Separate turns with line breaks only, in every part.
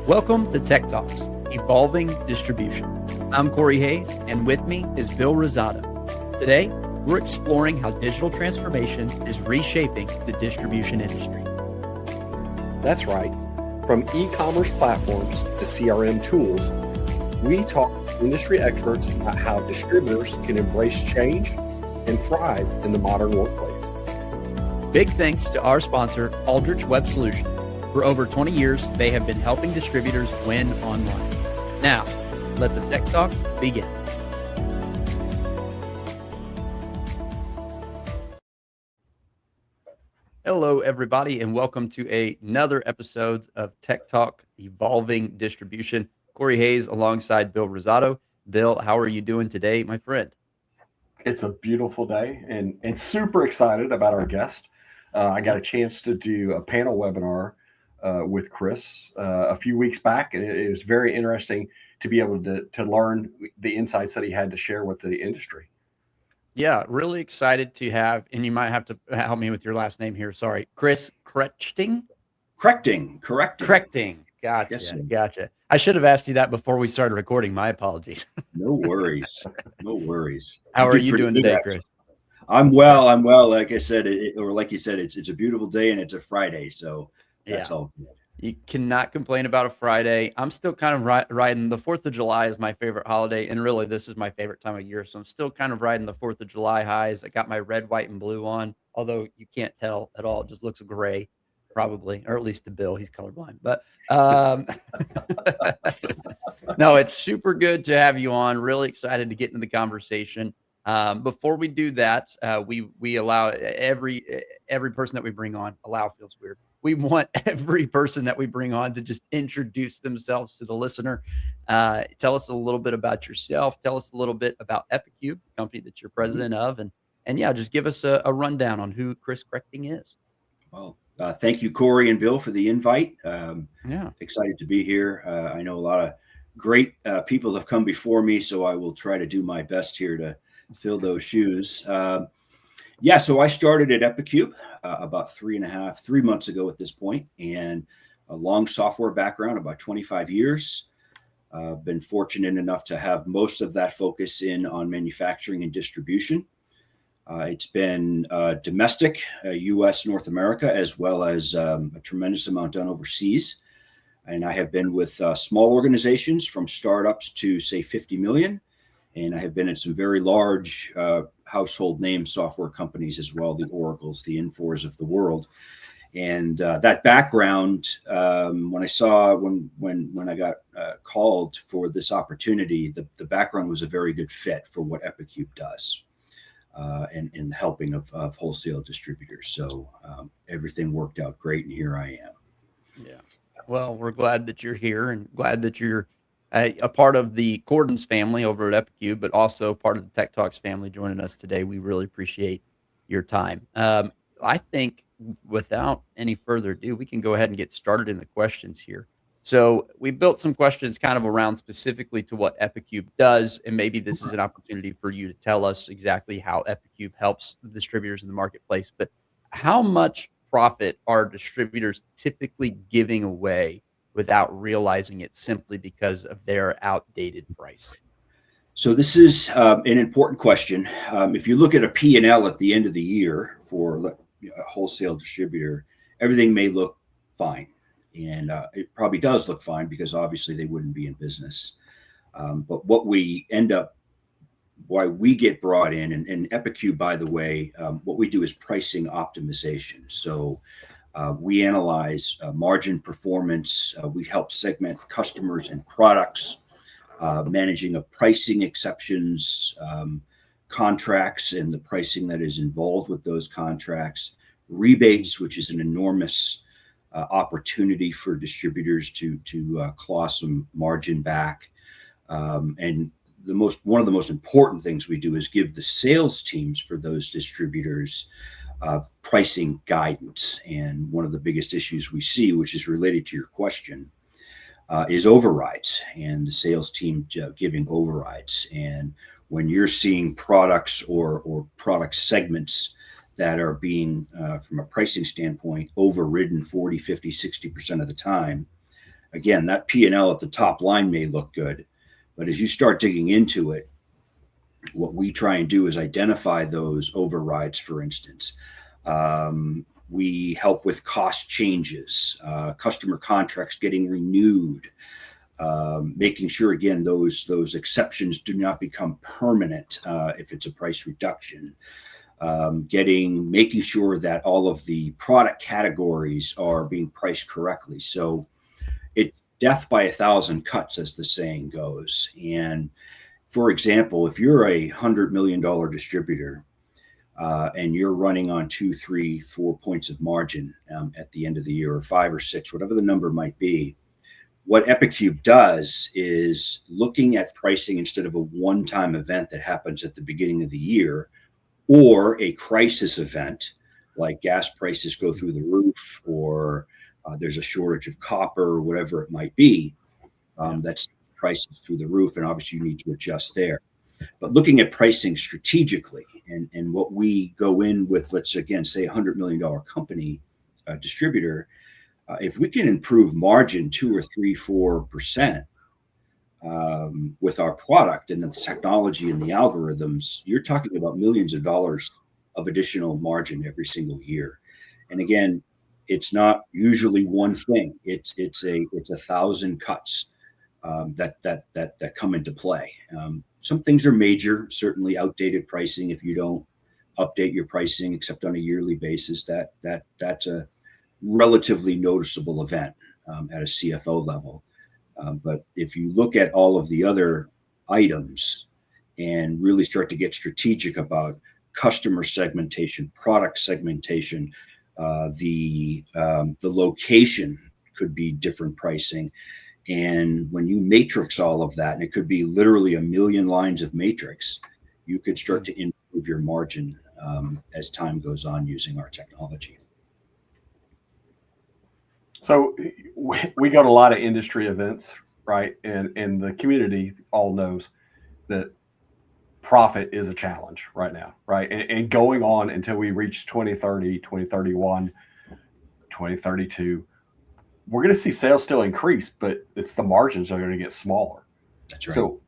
Welcome to Tech Talks, Evolving Distribution. I'm Corey Hayes, and with me is Bill Rosado. Today, we're exploring how digital transformation is reshaping the distribution industry.
That's right. From e-commerce platforms to CRM tools, we talk to industry experts about how distributors can embrace change and thrive in the modern workplace.
Big thanks to our sponsor, Aldrich Web Solutions. For over 20 years, they have been helping distributors win online. Now, let the Tech Talk begin. Hello, everybody, and welcome to another episode of Tech Talk Evolving Distribution. Corey Hayes alongside Bill Rosado. Bill, how are you doing today, my friend?
It's a beautiful day and super excited about our guest. I got a chance to do a panel webinar with Chris a few weeks back, and it was very interesting to be able to learn the insights that he had to share with the industry.
Yeah, really excited to have, and you might have to help me with your last name here. Sorry, Chris Krechting?
Correcting.
Gotcha,
Yes, sir.
gotcha. I should have asked you that before we started recording. My apologies.
No worries. No worries.
How are you doing today, Chris?
I'm well. Like I said, like you said, it's a beautiful day and it's a Friday. So that's all good.
You cannot complain about a Friday. I'm still kind of riding. The 4th of July is my favorite holiday, and really this is my favorite time of year. So I'm still kind of riding the 4th of July highs. I got my red, white, and blue on, although you can't tell at all. It just looks gray, probably, or at least to Bill. He's colorblind. But no, it's super good to have you on. Really excited to get into the conversation. Before we do that, we allow every person that we bring on, feels weird. We want every person that we bring on to just introduce themselves to the listener. Tell us a little bit about yourself. Tell us a little bit about epaCUBE, the company that you're president of. And yeah, just give us a rundown on who Chris Krechting is.
Well, thank you, Corey and Bill, for the invite.
Yeah.
Excited to be here. I know a lot of great people have come before me, so I will try to do my best here to fill those shoes. So I started at epaCUBE about 3 months ago at this point, and a long software background, about 25 years. Been fortunate enough to have most of that focus on manufacturing and distribution. It's been domestic, U.S., North America, as well as a tremendous amount done overseas. And I have been with small organizations from startups to, say, 50 million. And I have been in some very large household name software companies as well, the Oracles, the Infors of the world. And that background, when I got called for this opportunity, the background was a very good fit for what epaCUBE does in the helping of wholesale distributors. So everything worked out great, and here I am.
Yeah. Well, we're glad that you're here and glad that you're a part of the Cordons family over at epaCUBE, but also part of the Tech Talks family joining us today. We really appreciate your time. I think without any further ado, we can go ahead and get started in the questions here. So we built some questions kind of around specifically to what epaCUBE does, and maybe this is an opportunity for you to tell us exactly how epaCUBE helps the distributors in the marketplace. But how much profit are distributors typically giving away without realizing it simply because of their outdated pricing?
So this is an important question. If you look at a P&L at the end of the year for a wholesale distributor, everything may look fine. And it probably does look fine because obviously they wouldn't be in business. But why we get brought in, and epaCUBE, by the way, what we do is pricing optimization. So we analyze margin performance. We help segment customers and products, managing of pricing exceptions, contracts and the pricing that is involved with those contracts, rebates, which is an enormous opportunity for distributors to claw some margin back. And one of the most important things we do is give the sales teams for those distributors pricing guidance. And one of the biggest issues we see, which is related to your question, is overrides and the sales team giving overrides. And when you're seeing products or product segments that are being, from a pricing standpoint, overridden 40, 50, 60% of the time, again, that P&L at the top line may look good, but as you start digging into it, what we try and do is identify those overrides, for instance. We help with cost changes, customer contracts getting renewed, making sure, again, those exceptions do not become permanent if it's a price reduction. Making sure that all of the product categories are being priced correctly. So it's death by 1,000 cuts, as the saying goes. And for example, if you're a $100 million distributor and you're running on 2, 3, 4 points of margin at the end of the year, or 5 or 6, whatever the number might be, what epaCUBE does is looking at pricing instead of a one-time event that happens at the beginning of the year, or a crisis event like gas prices go through the roof, or there's a shortage of copper, or whatever it might be, that's prices through the roof, and obviously you need to adjust there. But looking at pricing strategically, and what we go in with, let's again say $100 million company distributor, if we can improve margin 2 or 3, 4% with our product and the technology and the algorithms, you're talking about millions of dollars of additional margin every single year. And again, it's not usually one thing. It's 1,000 cuts that come into play. Some things are major, certainly outdated pricing. If you don't update your pricing except on a yearly basis, that's a relatively noticeable event at a CFO level. But if you look at all of the other items and really start to get strategic about customer segmentation, product segmentation, the location could be different pricing. And when you matrix all of that, and it could be literally 1 million lines of matrix, you could start to improve your margin as time goes on using our technology.
So we go to a lot of industry events, right? And the community all knows that profit is a challenge right now, right? And going on until we reach 2030, 2031, 2032, we're going to see sales still increase, but it's the margins are going to get smaller.
That's right.
So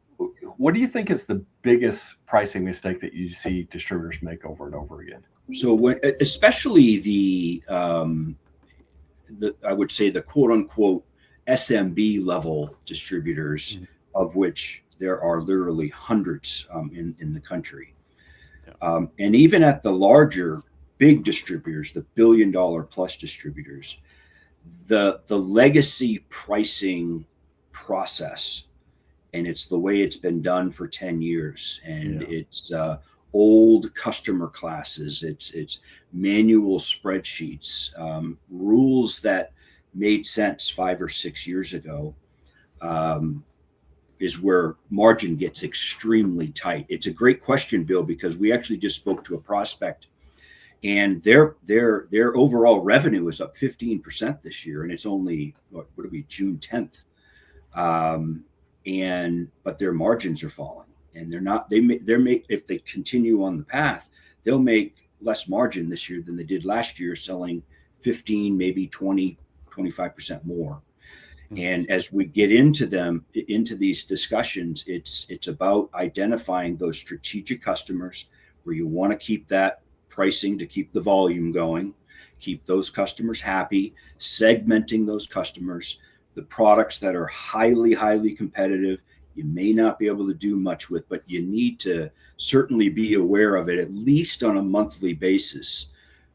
what do you think is the biggest pricing mistake that you see distributors make over and over again?
So especially the I would say the quote unquote SMB level distributors, of which there are literally hundreds in the country. And even at the larger big distributors, the $1 billion plus distributors, the legacy pricing process, and it's the way it's been done for 10 years, and it's old customer classes, it's manual spreadsheets, rules that made sense 5 or 6 years ago, is where margin gets extremely tight. It's a great question, Bill, because we actually just spoke to a prospect, and their overall revenue is up 15% this year, and it's only June 10th, but their margins are falling, and if they continue on the path, they'll make less margin this year than they did last year, selling 15, maybe 20, 25% more. And as we get into these discussions, it's about identifying those strategic customers where you want to keep that pricing to keep the volume going, keep those customers happy, segmenting those customers, the products that are highly, highly competitive, you may not be able to do much with, but you need to certainly be aware of it at least on a monthly basis,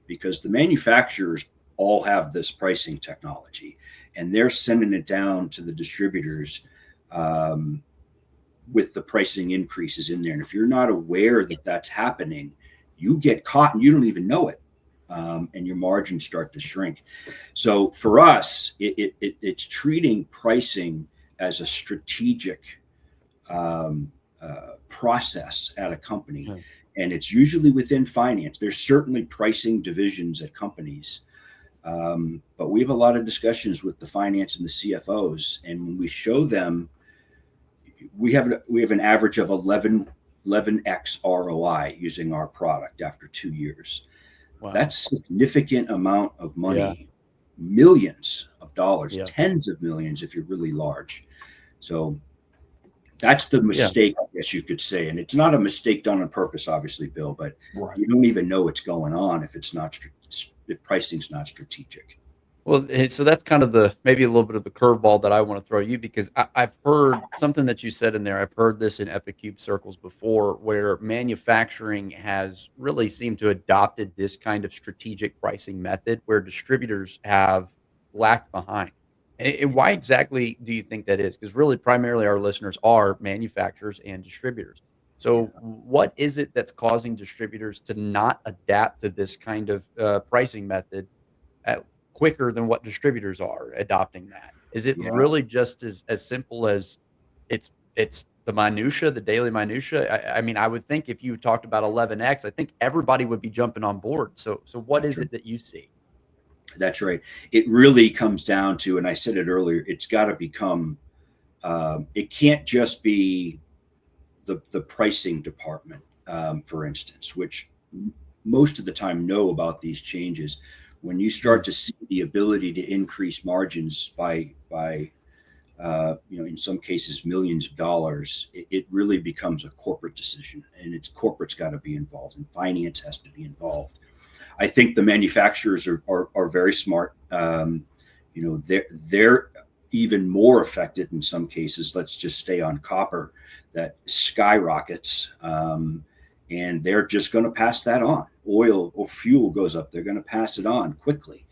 because the manufacturers all have this pricing technology, and they're sending it down to the distributors with the pricing increases in there. And if you're not aware that that's happening, you get caught and you don't even know it, and your margins start to shrink. So for us, it's treating pricing as a strategic process at a company, and it's usually within finance. There's certainly pricing divisions at companies. But we have a lot of discussions with the finance and the CFOs, and when we show them, we have an average of 11x ROI using our product after 2 years. Wow. That's significant amount of money millions of dollars,
Yeah.
tens of millions if you're really large. So that's the mistake, I guess you could say. And it's not a mistake done on purpose, obviously, Bill, but you don't even know what's going on if if pricing's not strategic.
Well, so that's kind of maybe a little bit of a curveball that I want to throw you, because I've heard something that you said in there. I've heard this in epaCUBE circles before, where manufacturing has really seemed to adopted this kind of strategic pricing method where distributors have lagged behind. And why exactly do you think that is? Because really, primarily, our listeners are manufacturers and distributors. So, what is it that's causing distributors to not adapt to this kind of pricing method at quicker than what distributors are adopting that? Is it really just as simple as it's the minutia, the daily minutia? I mean, I would think if you talked about 11x, I think everybody would be jumping on board. So what is it that you see?
That's right. It really comes down to, and I said it earlier, it's got to become, it can't just be the pricing department, for instance, which most of the time know about these changes. When you start to see the ability to increase margins by in some cases millions of dollars, it really becomes a corporate decision, and corporate's got to be involved, and finance has to be involved. I think the manufacturers are very smart. They're even more affected in some cases. Let's just stay on copper, that skyrockets, and they're just going to pass that on. Oil or fuel goes up, they're going to pass it on quickly.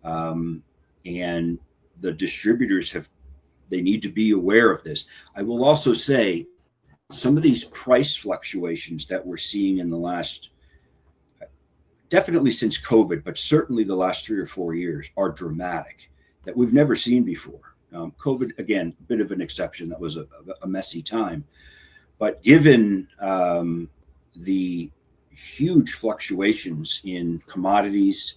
And the distributors they need to be aware of this. I will also say some of these price fluctuations that we're seeing in the last, definitely since COVID, but certainly the last 3 or 4 years, are dramatic, that we've never seen before. COVID, again, a bit of an exception. That was a messy time. But given the huge fluctuations in commodities,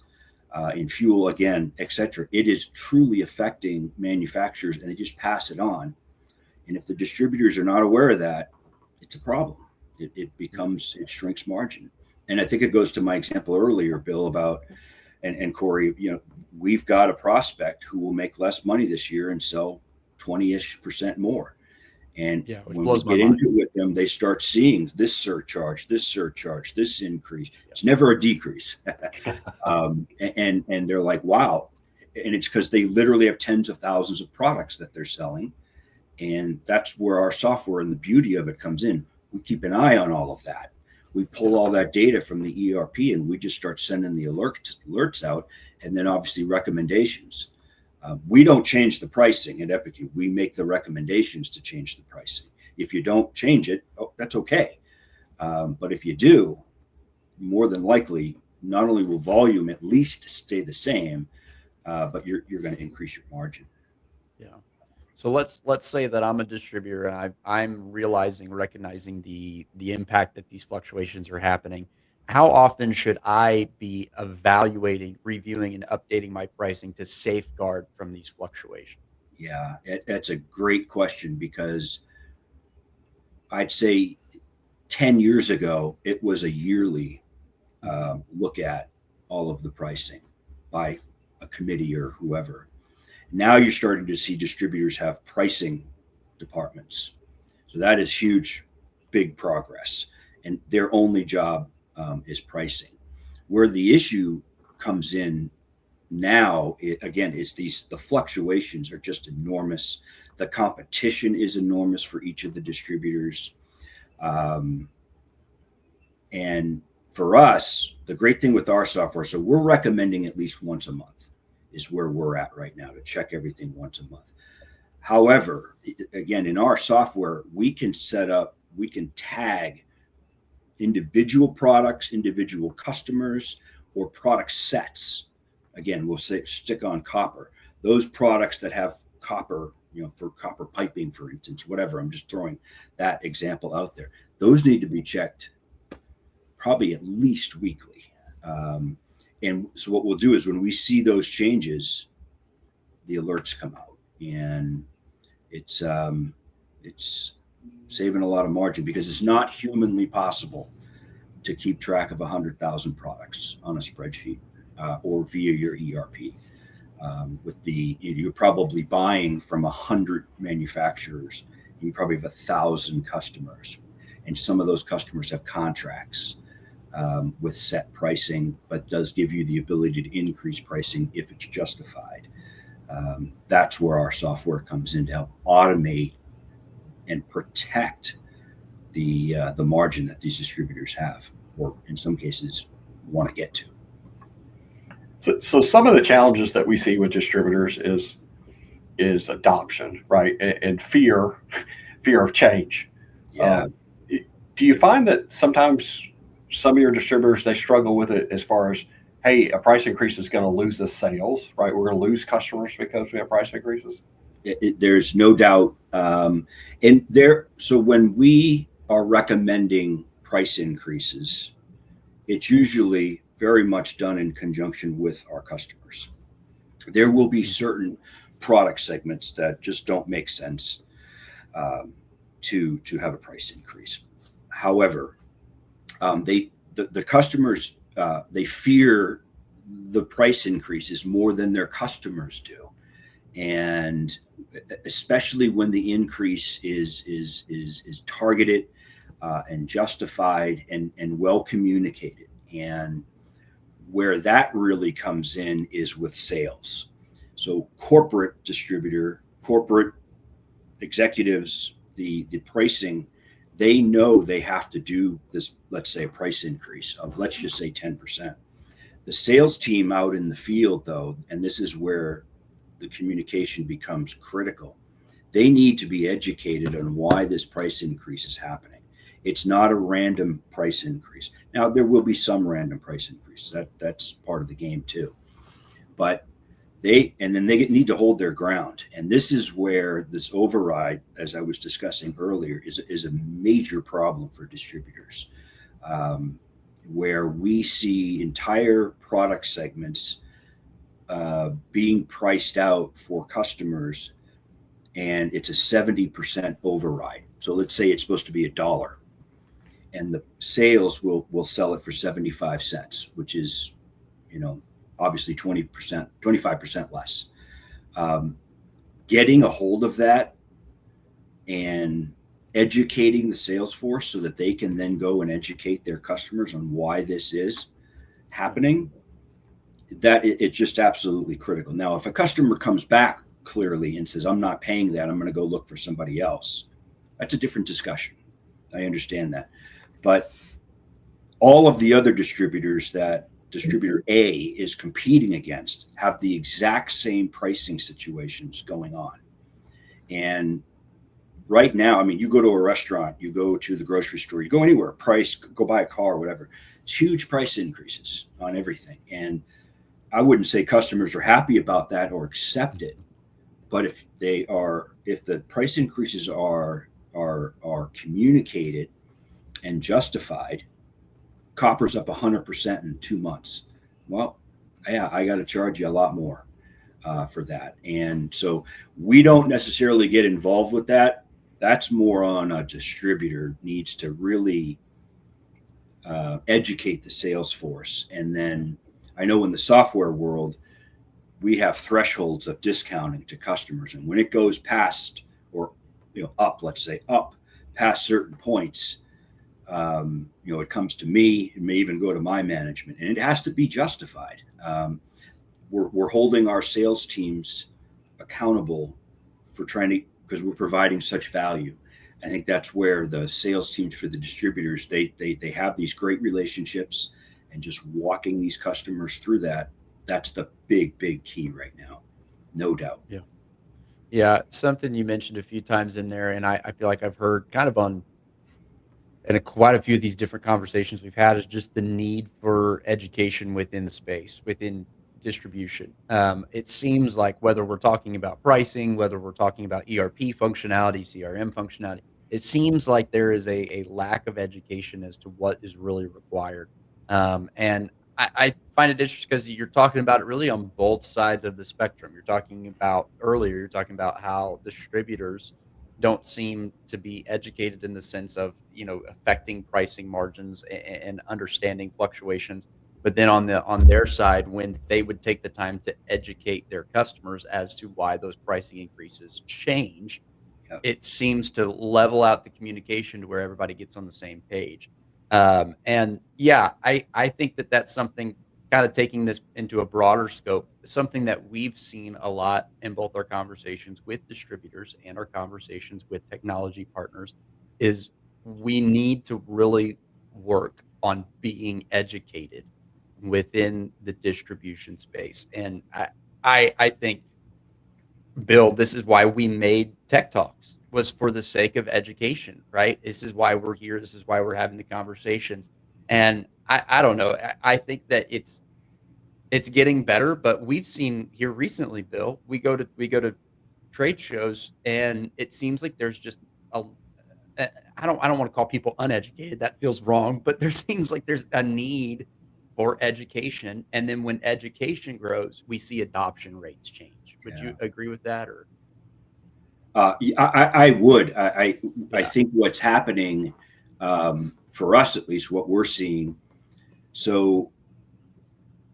in fuel, again, et cetera, it is truly affecting manufacturers, and they just pass it on. And if the distributors are not aware of that, it's a problem. It shrinks margin. And I think it goes to my example earlier, Bill, about, and Corey, we've got a prospect who will make less money this year and sell 20-ish% more. And when we get into it with them, they start seeing this surcharge, this increase. It's never a decrease. And they're like, wow. And it's because they literally have tens of thousands of products that they're selling. And that's where our software and the beauty of it comes in. We keep an eye on all of that. We pull all that data from the ERP, and we just start sending the alerts out, and then obviously recommendations. We don't change the pricing at epaCUBE. We make the recommendations to change the pricing. If you don't change it, that's okay. But if you do, more than likely, not only will volume at least stay the same, but you're going to increase your margin.
Yeah. So let's say that I'm a distributor and I'm recognizing the impact that these fluctuations are happening. How often should I be evaluating, reviewing, and updating my pricing to safeguard from these fluctuations?
Yeah, that's a great question, because I'd say 10 years ago, it was a yearly look at all of the pricing by a committee or whoever. Now you're starting to see distributors have pricing departments. So that is huge, big progress. And their only job is pricing. Where the issue comes in now, is the fluctuations are just enormous. The competition is enormous for each of the distributors. And for us, the great thing with our software, so we're recommending at least once a month is where we're at right now, to check everything once a month. However, again, in our software, we can tag individual products, individual customers, or product sets. Again, we'll stick on copper. Those products that have copper, for copper piping, for instance, whatever, I'm just throwing that example out there. Those need to be checked probably at least weekly. And so what we'll do is when we see those changes, the alerts come out, and it's saving a lot of margin, because it's not humanly possible to keep track of 100,000 products on a spreadsheet or via your ERP. You're probably buying from 100 manufacturers. You probably have 1,000 customers, and some of those customers have contracts with set pricing, but does give you the ability to increase pricing if it's justified. That's where our software comes in to help automate and protect the margin that these distributors have, or in some cases want to get to.
So some of the challenges that we see with distributors is adoption, right, and fear of change.
Yeah.
Do you find that sometimes some of your distributors, they struggle with it as far as, hey, a price increase is going to lose us sales, right? We're going to lose customers because we have price increases.
There's no doubt. So when we are recommending price increases, it's usually very much done in conjunction with our customers. There will be certain product segments that just don't make sense to have a price increase. However, the customers, they fear the price increases more than their customers do, and especially when the increase is targeted and justified and well communicated. And where that really comes in is with sales. So corporate executives, the pricing, they know they have to do this, let's say, price increase of, let's just say, 10%. The sales team out in the field, though, and this is where the communication becomes critical, they need to be educated on why this price increase is happening. It's not a random price increase. Now, there will be some random price increases. That's part of the game too. But they need to hold their ground. And this is where this override, as I was discussing earlier, is a major problem for distributors, where we see entire product segments being priced out for customers, and it's a 70% override. So let's say it's supposed to be $1, and the sales will sell it for 75 cents, which is, obviously 20%, 25% less. Getting a hold of that and educating the sales force so that they can then go and educate their customers on why this is happening, that it's just absolutely critical. Now, if a customer comes back clearly and says, I'm not paying that, I'm going to go look for somebody else, that's a different discussion. I understand that. But all of the other distributors that distributor A is competing against have the exact same pricing situations going on. And right now, I mean, you go to a restaurant, you go to the grocery store, you go anywhere, go buy a car, whatever. It's huge price increases on everything. And I wouldn't say customers are happy about that or accept it. But if the price increases are communicated and justified, copper's up 100% in 2 months. Well, yeah, I got to charge you a lot more for that. And so we don't necessarily get involved with that. That's more on a distributor needs to really educate the sales force. And then I know in the software world, we have thresholds of discounting to customers. And when it goes past or up, let's say up past certain points, it comes to me. It may even go to my management, and it has to be justified. We're holding our sales teams accountable for because we're providing such value. I think that's where the sales teams for the distributors, they have these great relationships, and just walking these customers through that's the big key right now. No doubt.
Yeah. Yeah. Something you mentioned a few times in there, and I feel like I've heard kind of quite a few of these different conversations we've had, is just the need for education within the space, within distribution. It seems like whether we're talking about pricing, whether we're talking about ERP functionality, CRM functionality, it seems like there is a lack of education as to what is really required. And I find it interesting because you're talking about it really on both sides of the spectrum. You're talking about how distributors don't seem to be educated in the sense of, affecting pricing margins and understanding fluctuations. But then on their side, when they would take the time to educate their customers as to why those pricing increases change,
Yep.
it seems to level out the communication to where everybody gets on the same page. And yeah, I think that that's something, kind of taking this into a broader scope, something that we've seen a lot in both our conversations with distributors and our conversations with technology partners is we need to really work on being educated within the distribution space. And I think, Bill, this is why we made Tech Talks, was for the sake of education, right? This is why we're here. This is why we're having the conversations. And I don't know. I think that it's getting better, but we've seen here recently, Bill, we go to trade shows, and it seems like there's just a I don't want to call people uneducated. That feels wrong, but there seems like there's a need for education. And then when education grows, we see adoption rates change. Would
Yeah.
you agree with that? Or
I would. I
yeah,
think what's happening, for us at least, what we're seeing. So,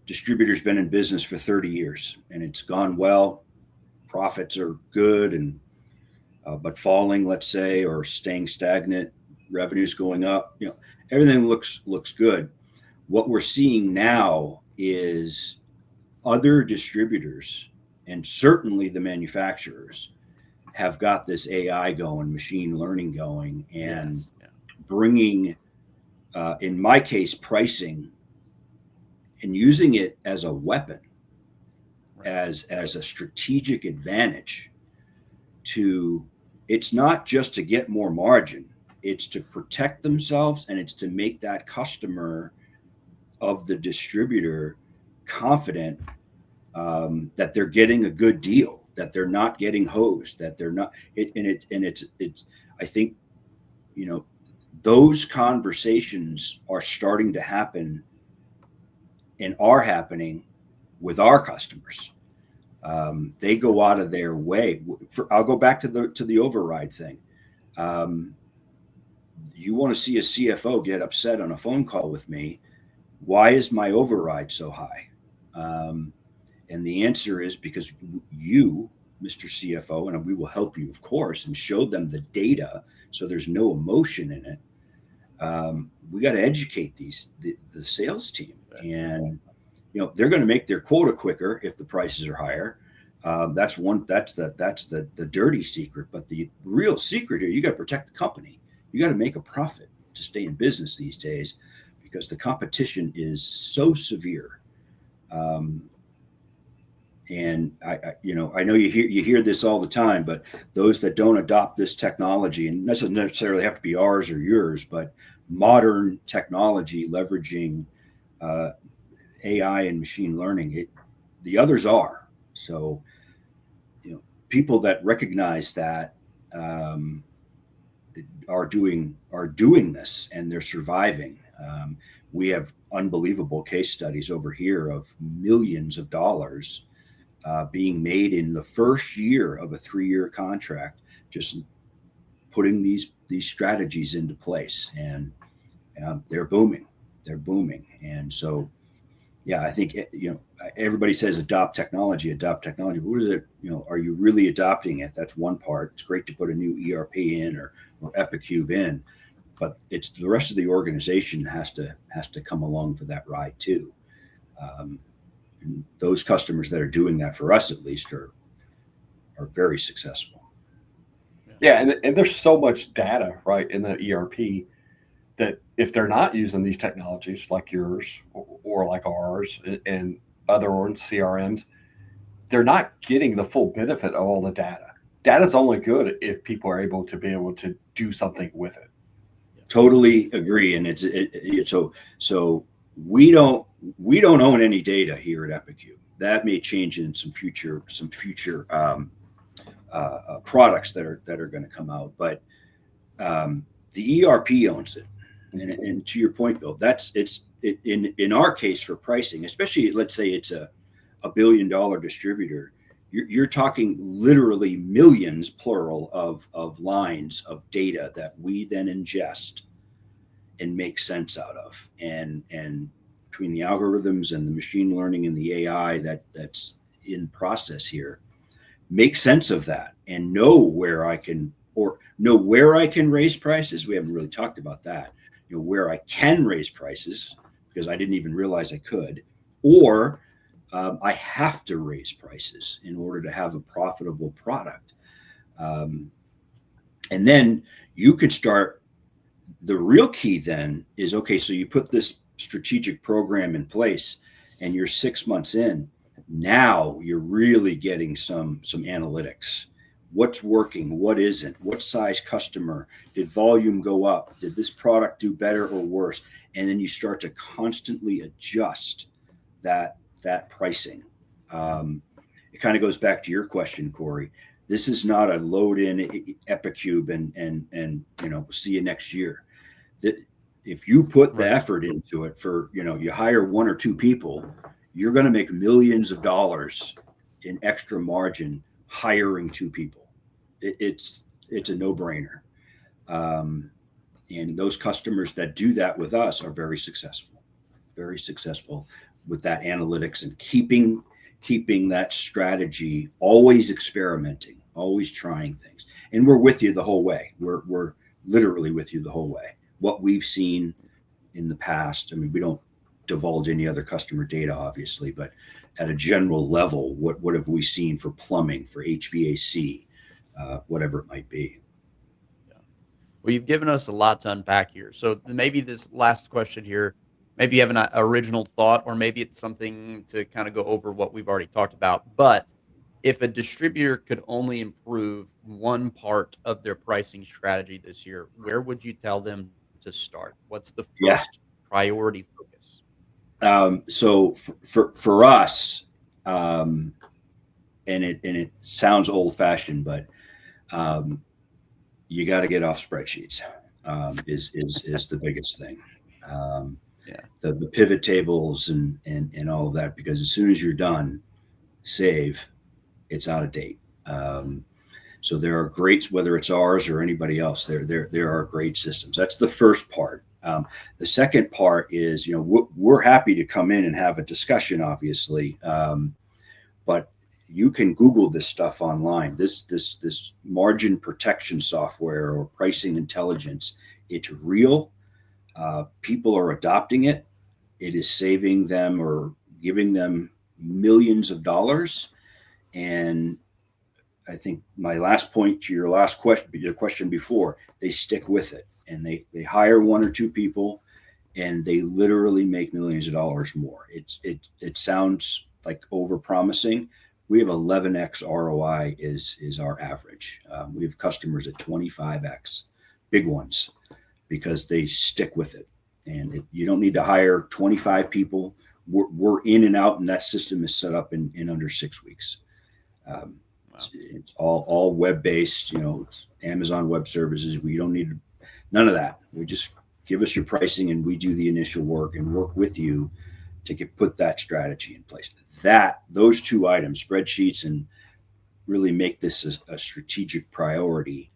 distributors been in business for 30 years, and it's gone well. Profits are good, and but falling, let's say, or staying stagnant. Revenues going up. Everything looks good. What we're seeing now is other distributors, and certainly the manufacturers, have got this AI going, machine learning going, and
yes, yeah,
bringing, in my case, pricing and using it as a weapon,
right,
as a strategic advantage. To It's not just to get more margin; it's to protect themselves, and it's to make that customer of the distributor confident, that they're getting a good deal, that they're not getting hosed, that they're not. It's. I think, those conversations are starting to happen and are happening with our customers. They go out of their way. I'll go back to the override thing. You want to see a CFO get upset on a phone call with me? Why is my override so high? And the answer is because you, Mr. CFO, and we will help you, of course, and show them the data so there's no emotion in it. We got to educate the sales team, and they're going to make their quota quicker if the prices are higher. That's the dirty secret, but the real secret here, you got to protect the company. You got to make a profit to stay in business these days, because the competition is so severe. And I know you hear this all the time, but those that don't adopt this technology, and it doesn't necessarily have to be ours or yours, but modern technology leveraging AI and machine learning, the others are. So, people that recognize that, are doing this, and they're surviving. We have unbelievable case studies over here of millions of dollars being made in the first year of a 3-year contract, just putting these strategies into place, and they're booming. And so, yeah, I think everybody says adopt technology. But what is it? Are you really adopting it? That's one part. It's great to put a new ERP in or epaCUBE in, but it's the rest of the organization has to come along for that ride too. And those customers that are doing that, for us at least, are very successful.
Yeah, and there's so much data, right, in the ERP, that if they're not using these technologies like yours or like ours and other CRMs, they're not getting the full benefit of all the data. Data's only good if people are able to do something with it.
Totally agree. And so we don't own any data here at epaCUBE. That may change in some future products that are going to come out, but the ERP owns it. And to your point, Bill, in our case for pricing, especially, let's say it's a $1 billion distributor, you're talking literally millions, plural, of lines of data that we then ingest and make sense out of, and between the algorithms and the machine learning and the AI that's in process here, make sense of that and know where I can raise prices. We haven't really talked about that. Where I can raise prices because I didn't even realize I could, or I have to raise prices in order to have a profitable product. And then you could start. The real key then is, okay, so you put this strategic program in place and you're 6 months in. Now you're really getting some analytics. What's working? What isn't? What size customer? Did volume go up? Did this product do better or worse? And then you start to constantly adjust that pricing. It kind of goes back to your question, Corey. This is not a load in epaCUBE and see you next year. If you put the effort into it for, you hire 1 or 2 people, you're going to make millions of dollars in extra margin hiring 2 people. It's a no-brainer. And those customers that do that with us are very successful with that analytics and keeping that strategy, always experimenting, always trying things. And we're with you the whole way. We're literally with you the whole way. What we've seen in the past, I mean, we don't divulge any other customer data, obviously, but at a general level, what have we seen for plumbing, for HVAC, whatever it might be?
Yeah. Well, you've given us a lot to unpack here. So maybe this last question here, maybe you have an original thought, or maybe it's something to kind of go over what we've already talked about. But if a distributor could only improve one part of their pricing strategy this year, where would you tell them to start? What's the first priority focus?
So for us, and it sounds old fashioned, but you got to get off spreadsheets. Is the biggest thing. The pivot tables and all of that, because as soon as you're done, save, it's out of date. So there are great, whether it's ours or anybody else, there are great systems. That's the first part. The second part is, we're happy to come in and have a discussion, obviously, but you can Google this stuff online. This margin protection software or pricing intelligence, it's real. People are adopting it. It is saving them or giving them millions of dollars. And I think my last point to your question before, they stick with it and they hire 1 or 2 people and they literally make millions of dollars more. It sounds like over promising. We have 11x ROI is our average. We have customers at 25x, big ones, because they stick with it. And you don't need to hire 25 people. We're in and out, and that system is set up in under 6 weeks. Wow. It's all web-based, it's Amazon Web Services. We don't need none of that. We just give us your pricing and we do the initial work and work with you to put that strategy in place. Those 2 items, spreadsheets, and really make this a strategic priority,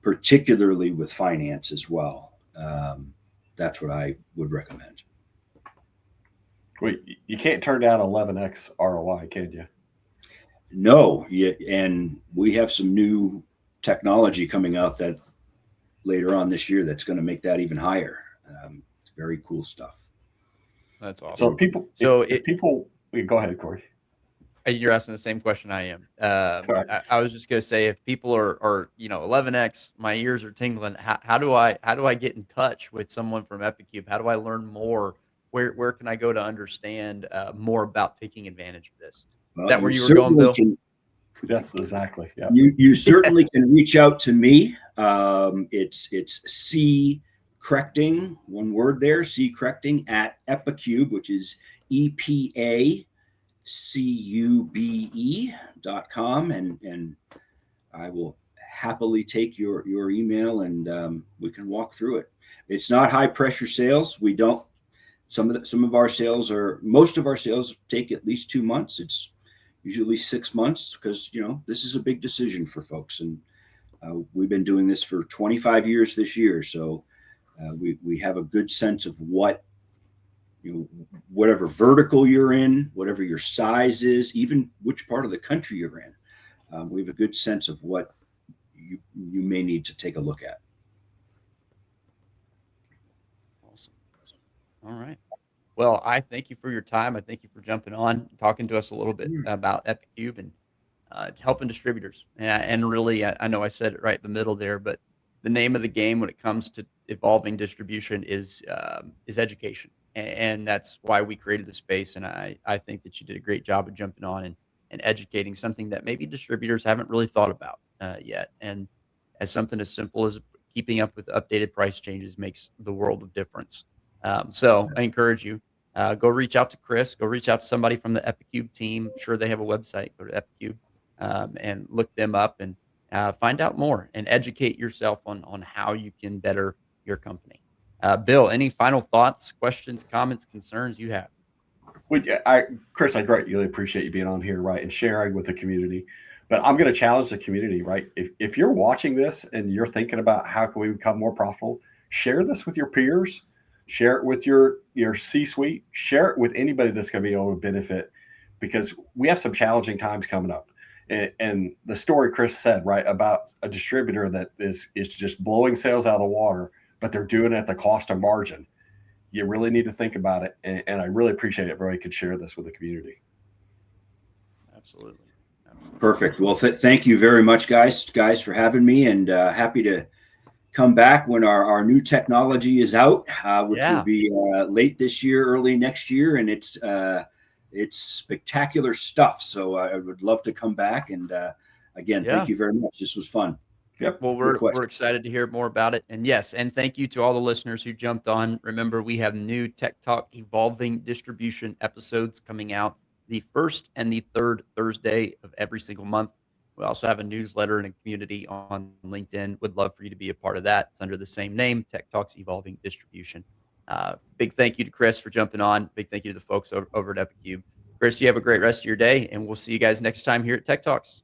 particularly with finance as well. That's what I would recommend.
Wait, you can't turn down 11x ROI, can you?
No, and we have some new technology coming out that later on this year that's going to make that even higher. It's very cool stuff.
That's awesome.
So people, go ahead, Corey.
You're asking the same question I am. I was just going to say, if people are 11x, my ears are tingling. How do I get in touch with someone from epaCUBE? How do I learn more? Where can I go to understand more about taking advantage of this? Is that where you were going, Bill?
Yes, exactly. Yeah.
You certainly can reach out to me. It's C Krechting, one word there, C Krechting at epaCUBE, which is epaCUBE.com, and I will happily take your email and we can walk through it. It's not high pressure sales. We don't. Most of our sales take at least 2 months. It's usually 6 months because this is a big decision for folks, and we've been doing this for 25 years this year, so we have a good sense of what whatever vertical you're in, whatever your size is, even which part of the country you're in. We have a good sense of what you may need to take a look at.
Awesome. All right. Well, I thank you for your time. I thank you for jumping on, talking to us a little bit about epaCUBE and helping distributors. And really, I know I said it right in the middle there, but the name of the game when it comes to evolving distribution is education. And that's why we created the space. And I think that you did a great job of jumping on and educating something that maybe distributors haven't really thought about yet. And as something as simple as keeping up with updated price changes makes the world of difference. So I encourage you, go reach out to Chris, go reach out to somebody from the epaCUBE team. I'm sure they have a website. Go to epaCUBE and look them up and find out more and educate yourself on how you can better your company. Bill, any final thoughts, questions, comments, concerns you have?
Chris, I greatly appreciate you being on here, right, and sharing with the community. But I'm going to challenge the community, right? If you're watching this and you're thinking about how can we become more profitable, share this with your peers, share it with your C-suite, share it with anybody that's going to be able to benefit, because we have some challenging times coming up. And the story Chris said, right, about a distributor that is just blowing sales out of the water, but they're doing it at the cost of margin. You really need to think about it. And I really appreciate it if everybody could share this with the community.
Absolutely.
Perfect. Well, thank you very much, guys, for having me, and happy to come back when our new technology is out, which will be late this year, early next year, and it's spectacular stuff. So I would love to come back, and again, thank you very much. This was fun.
Yep.
Well, we're excited to hear more about it. And yes, and thank you to all the listeners who jumped on. Remember, we have new Tech Talk Evolving Distribution episodes coming out the first and the third Thursday of every single month. We also have a newsletter and a community on LinkedIn. Would love for you to be a part of that. It's under the same name, Tech Talks Evolving Distribution. Big thank you to Chris for jumping on. Big thank you to the folks over at epaCUBE. Chris, you have a great rest of your day, and we'll see you guys next time here at Tech Talks.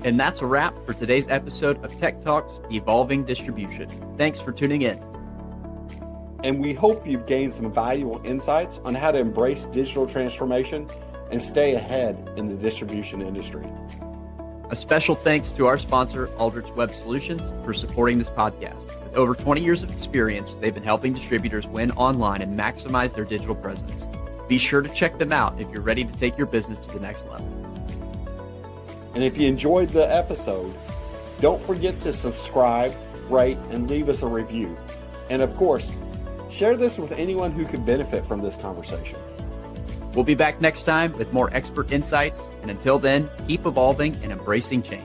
And that's a wrap for today's episode of Tech Talks Evolving Distribution. Thanks for tuning in.
And we hope you've gained some valuable insights on how to embrace digital transformation and stay ahead in the distribution industry.
A special thanks to our sponsor, Aldrich Web Solutions, for supporting this podcast. With over 20 years of experience, they've been helping distributors win online and maximize their digital presence. Be sure to check them out if you're ready to take your business to the next level.
And if you enjoyed the episode, don't forget to subscribe, rate, and leave us a review. And of course, share this with anyone who could benefit from this conversation.
We'll be back next time with more expert insights. And until then, keep evolving and embracing change.